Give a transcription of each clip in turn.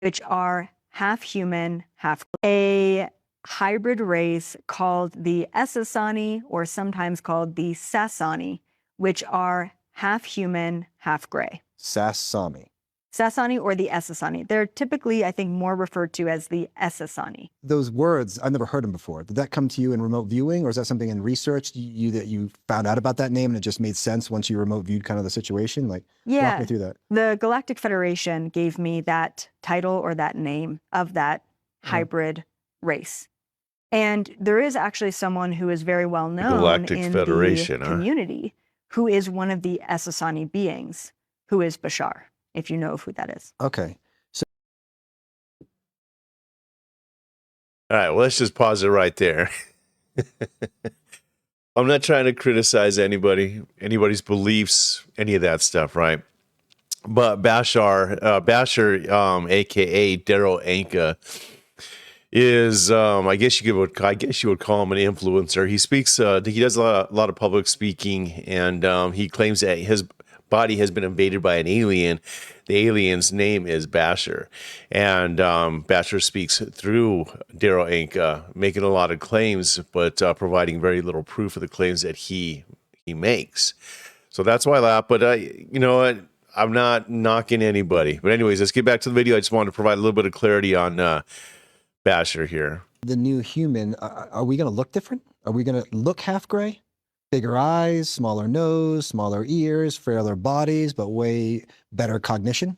which are half human, half a hybrid race called the Essasani, or sometimes called the Sassani, which are half human, half gray. Sassani. Sassani or the Essasani. They're typically, I think, more referred to as the Essasani. Those words, I've never heard them before. Did that come to you in remote viewing, or is that something in research that you found out about that name and it just made sense once you remote viewed kind of the situation? Like, walk me through that. The Galactic Federation gave me that title or that name of that hybrid race. And there is actually someone who is very well known in the community who is one of the Essasani beings, who is Bashar, if you know who that is. Okay. All right, well, let's just pause it right there. I'm not trying to criticize anybody's beliefs, any of that stuff, right? But Bashar, aka Darryl Anka, is I guess you would call him an influencer. He speaks. He does a lot of public speaking, and he claims that his body has been invaded by an alien. The alien's name is Bashar, and Bashar speaks through Darryl Anka, making a lot of claims, but providing very little proof of the claims that he makes. So that's why I laugh. But you know what? I'm not knocking anybody. But anyways, let's get back to the video. I just wanted to provide a little bit of clarity on Bashar here. The new human, are we going to look different? Are we going to look half gray? Bigger eyes, smaller nose, smaller ears, frailer bodies, but way better cognition?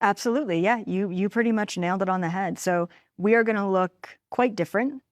Absolutely, yeah. You pretty much nailed it on the head. So we are going to look quite different.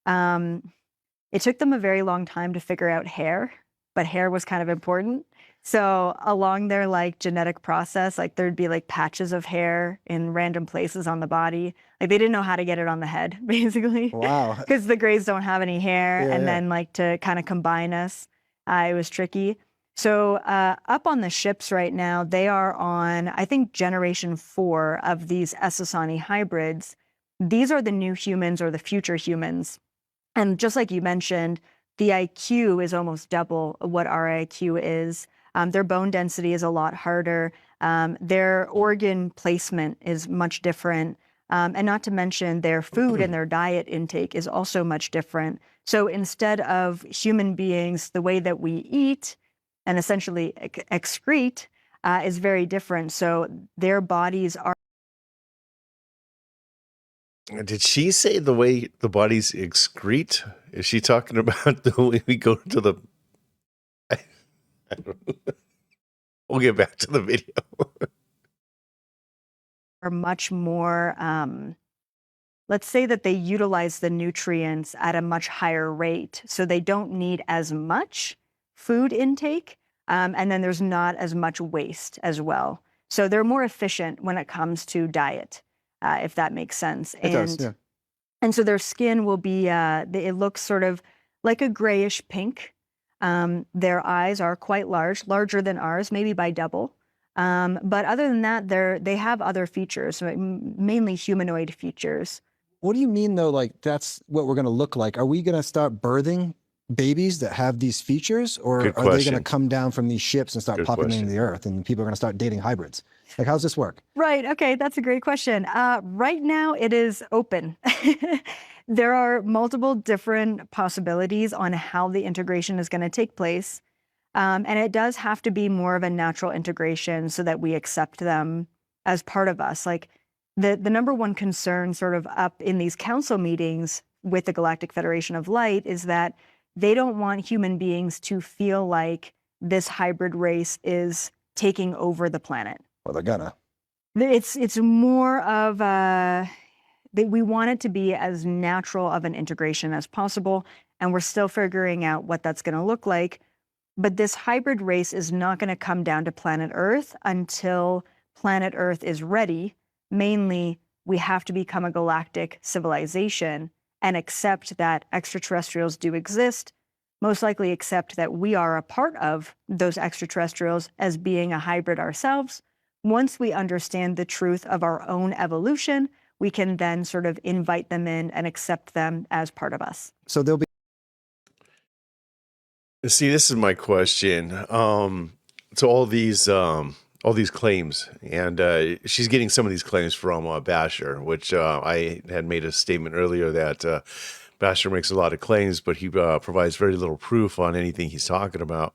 It took them a very long time to figure out hair, but hair was kind of important. So along their like genetic process, like there'd be like patches of hair in random places on the body. Like they didn't know how to get it on the head, basically. Wow. Because the Greys don't have any hair. And then like to kind of combine us, it was tricky. So up on the ships right now, they are on, I think, generation 4 of these Essasani hybrids. These are the new humans or the future humans. And just like you mentioned, the IQ is almost double what our IQ is. Their bone density is a lot harder. Their organ placement is much different. And not to mention their food and their diet intake is also much different. So instead of human beings, the way that we eat and essentially excrete is very different. So their bodies are... Did she say the way the bodies excrete? Is she talking about the way we go to the... I don't know. We'll get back to the video. are much more, let's say that they utilize the nutrients at a much higher rate. So they don't need as much food intake. And then there's not as much waste as well. So they're more efficient when it comes to diet, if that makes sense. It does, yeah. And so their skin will be, it looks sort of like a grayish pink. Their eyes are quite large, larger than ours, maybe by double. But other than that, they have other features, mainly humanoid features. What do you mean, though, like that's what we're going to look like? Are we going to start birthing babies that have these features, or are they going to come down from these ships and start populating the Earth, and people are going to start dating hybrids? Like, how's this work? Right. Okay. That's a great question. Right now, it is open. There are multiple different possibilities on how the integration is going to take place. And it does have to be more of a natural integration so that we accept them as part of us. Like the number one concern sort of up in these council meetings with the Galactic Federation of Light is that they don't want human beings to feel like this hybrid race is taking over the planet. Well, they're gonna. It's more of we want it to be as natural of an integration as possible, and we're still figuring out what that's going to look like. But this hybrid race is not going to come down to planet Earth until planet Earth is ready. Mainly, we have to become a galactic civilization and accept that extraterrestrials do exist, most likely accept that we are a part of those extraterrestrials as being a hybrid ourselves. Once we understand the truth of our own evolution, we can then sort of invite them in and accept them as part of us. So they'll be... See, this is my question. So all these all these claims, and she's getting some of these claims from Bashar, which I had made a statement earlier that Bashar makes a lot of claims, but he provides very little proof on anything he's talking about.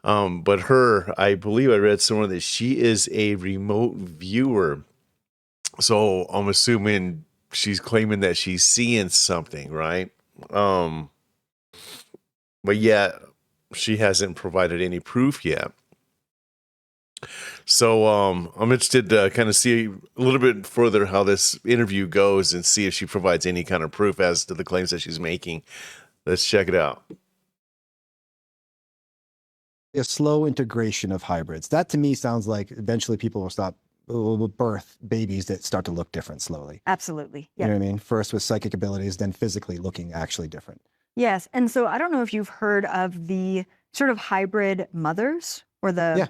But I believe I read somewhere that she is a remote viewer. So I'm assuming she's claiming that she's seeing something, right? But yet she hasn't provided any proof yet. So I'm interested to kind of see a little bit further how this interview goes and see if she provides any kind of proof as to the claims that she's making. Let's check it out. A slow integration of hybrids. That to me sounds like eventually people will birth babies that start to look different slowly. Absolutely. Yep. You know what I mean? First with psychic abilities, then physically looking actually different. Yes. And so I don't know if you've heard of the sort of hybrid mothers or the... Yeah.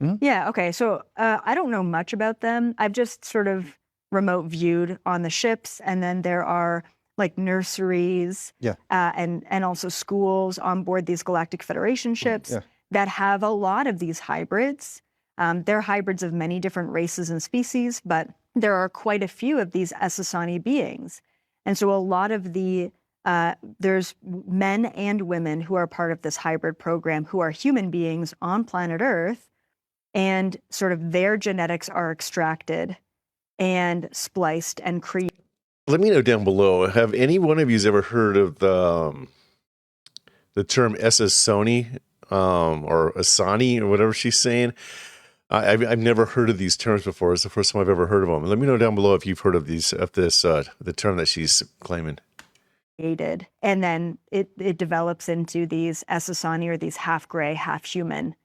Mm-hmm. Yeah. Okay. So I don't know much about them. I've just sort of remote viewed on the ships, and then there are like nurseries, and also schools on board these Galactic Federation ships that have a lot of these hybrids. They're hybrids of many different races and species, but there are quite a few of these Essasani beings, and so a lot of there's men and women who are part of this hybrid program who are human beings on planet Earth. And sort of their genetics are extracted and spliced and created. Let me know down below. Have any one of you ever heard of the term Essasani or Essasani or whatever she's saying? I've never heard of these terms before. It's the first time I've ever heard of them. Let me know down below if you've heard of the term that she's claiming. And then it develops into these Essasani, or these half gray, half human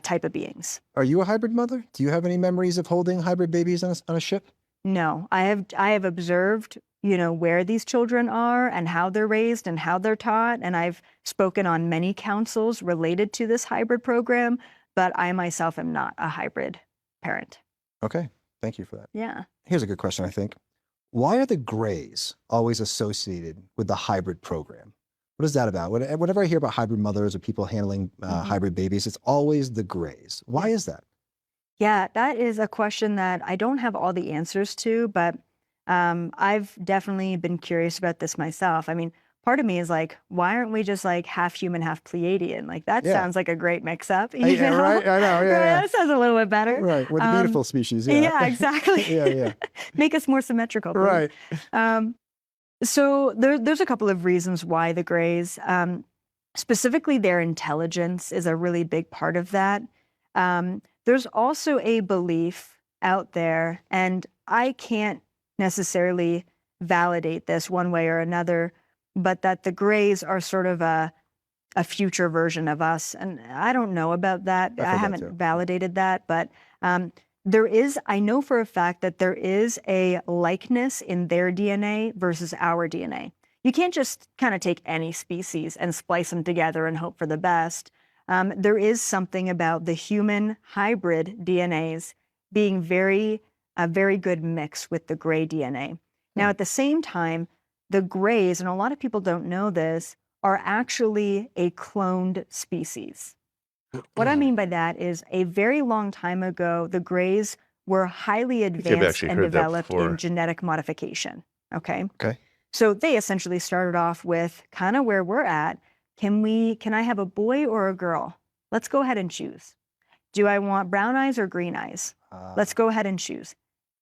type of beings. Are you a hybrid mother? Do you have any memories of holding hybrid babies on a ship? No, I have observed, where these children are and how they're raised and how they're taught. And I've spoken on many councils related to this hybrid program, but I myself am not a hybrid parent. Okay. Thank you for that. Yeah. Here's a good question, I think. Why are the grays always associated with the hybrid program? What is that about? Whenever I hear about hybrid mothers or people handling hybrid babies, it's always the grays. Why is that? Yeah, that is a question that I don't have all the answers to, but I've definitely been curious about this myself. I mean, part of me is like, why aren't we just like half human, half Pleiadian? Like that sounds like a great mix-up. Right? I know. Right? That sounds a little bit better. Right. We're the beautiful species. Yeah. Yeah, exactly. Yeah. Make us more symmetrical. Please. Right. So there's a couple of reasons why the grays, specifically their intelligence is a really big part of that. There's also a belief out there, and I can't necessarily validate this one way or another, but that the grays are sort of a future version of us. And I don't know about that. I haven't validated that, but I know for a fact that there is a likeness in their DNA versus our DNA. You can't just kind of take any species and splice them together and hope for the best. There is something about the human hybrid DNAs being a very good mix with the gray DNA. Now, at the same time, the grays, and a lot of people don't know this, are actually a cloned species. What I mean by that is a very long time ago, the grays were highly advanced and developed in genetic modification. Okay. So they essentially started off with kind of where we're at. Can I have a boy or a girl? Let's go ahead and choose. Do I want brown eyes or green eyes? Let's go ahead and choose.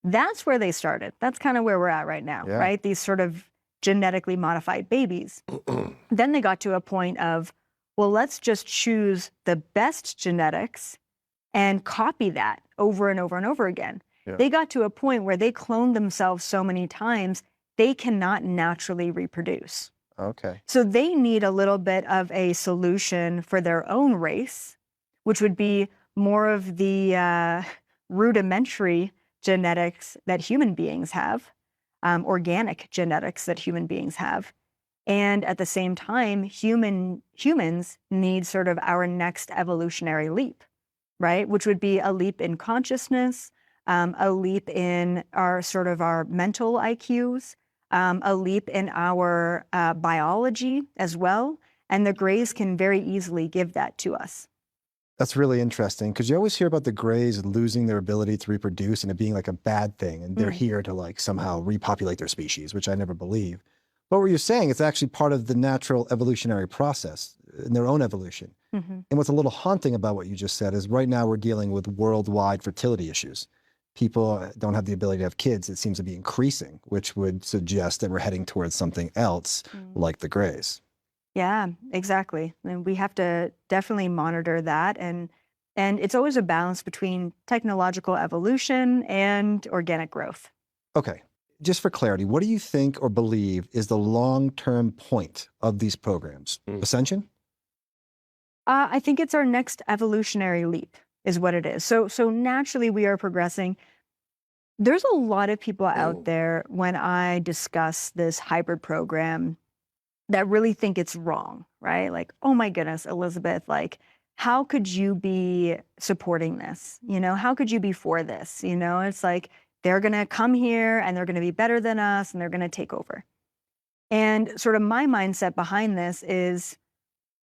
That's where they started. That's kind of where we're at right now, right? These sort of genetically modified babies. Then they got to a point of, well, let's just choose the best genetics and copy that over and over and over again. They got to a point where they cloned themselves so many times, they cannot naturally reproduce. Okay. So they need a little bit of a solution for their own race, which would be more of the rudimentary genetics that human beings have, organic genetics that human beings have. And at the same time, humans need sort of our next evolutionary leap, right? Which would be a leap in consciousness, a leap in our mental IQs, a leap in our biology as well. And the grays can very easily give that to us. That's really interesting because you always hear about the Greys losing their ability to reproduce and it being like a bad thing. And they're here to like somehow repopulate their species, which I never believe. But what you're saying, it's actually part of the natural evolutionary process in their own evolution. And what's a little haunting about what you just said is right now we're dealing with worldwide fertility issues. People don't have the ability to have kids. It seems to be increasing, which would suggest that we're heading towards something else like the Greys. Yeah, exactly. And we have to definitely monitor that. And it's always a balance between technological evolution and organic growth. Okay. Just for clarity, what do you think or believe is the long-term point of these programs? Ascension? I think it's our next evolutionary leap is what it is. So naturally we are progressing. There's a lot of people out there when I discuss this hybrid program that really think it's wrong, right? Like, oh my goodness, Elizabeth, like, how could you be supporting this? You know, how could you be for this? You know, it's like, they're going to come here and they're going to be better than us and they're going to take over. And sort of my mindset behind this is,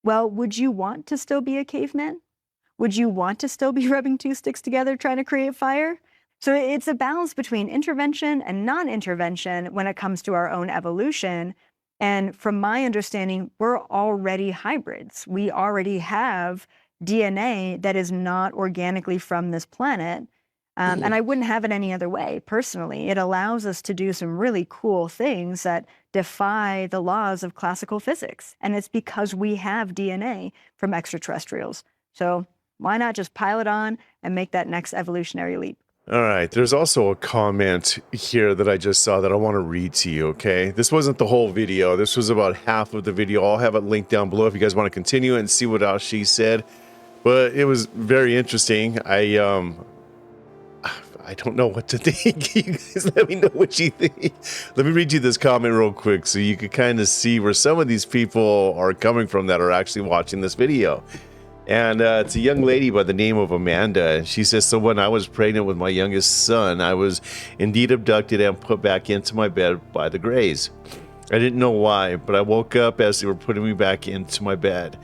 well, would you want to still be a caveman? Would you want to still be rubbing two sticks together trying to create fire? So it's a balance between intervention and non-intervention when it comes to our own evolution. And from my understanding, we're already hybrids. We already have DNA that is not organically from this planet. And I wouldn't have it any other way, personally. It allows us to do some really cool things that defy the laws of classical physics. And it's because we have DNA from extraterrestrials. So why not just pile it on and make that next evolutionary leap? All right. There's also a comment here that I just saw that I want to read to you, okay? This wasn't the whole video. This was about half of the video. I'll have it linked down below if you guys want to continue and see what else she said. But it was very interesting. I don't know what to think. You guys let me know what you think. Let me read you this comment real quick so you can kind of see where some of these people are coming from that are actually watching this video. And it's a young lady by the name of Amanda. She says, so when I was pregnant with my youngest son, I was indeed abducted and put back into my bed by the Greys. I didn't know why, but I woke up as they were putting me back into my bed.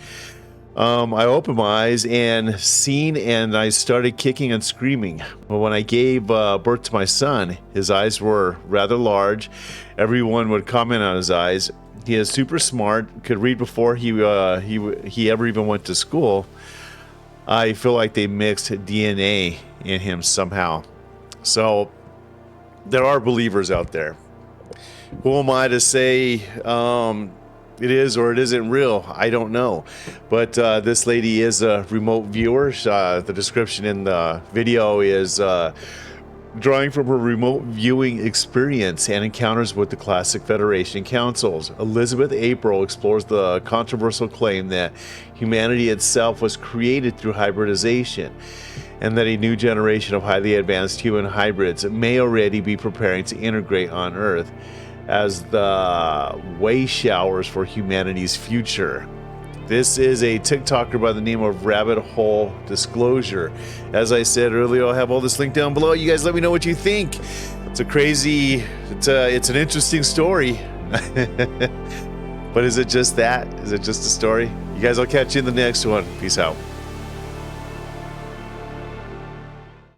I opened my eyes and I started kicking and screaming. But when I gave birth to my son, his eyes were rather large. Everyone would comment on his eyes. He is super smart, could read before he ever even went to school. I feel like they mixed DNA in him somehow. So there are believers out there. Who am I to say it is or it isn't real? I don't know. But this lady is a remote viewer. The description in the video is drawing from her remote viewing experience and encounters with the Galactic Federation councils. Elizabeth April explores the controversial claim that humanity itself was created through hybridization, and that a new generation of highly advanced human hybrids may already be preparing to integrate on Earth as the way showers for humanity's future. This is a TikToker by the name of Rabbit Hole Disclosure. As I said earlier, I'll have all this linked down below. You guys let me know what you think. It's an interesting story. But is it just that? Is it just a story? You guys, I'll catch you in the next one. Peace out.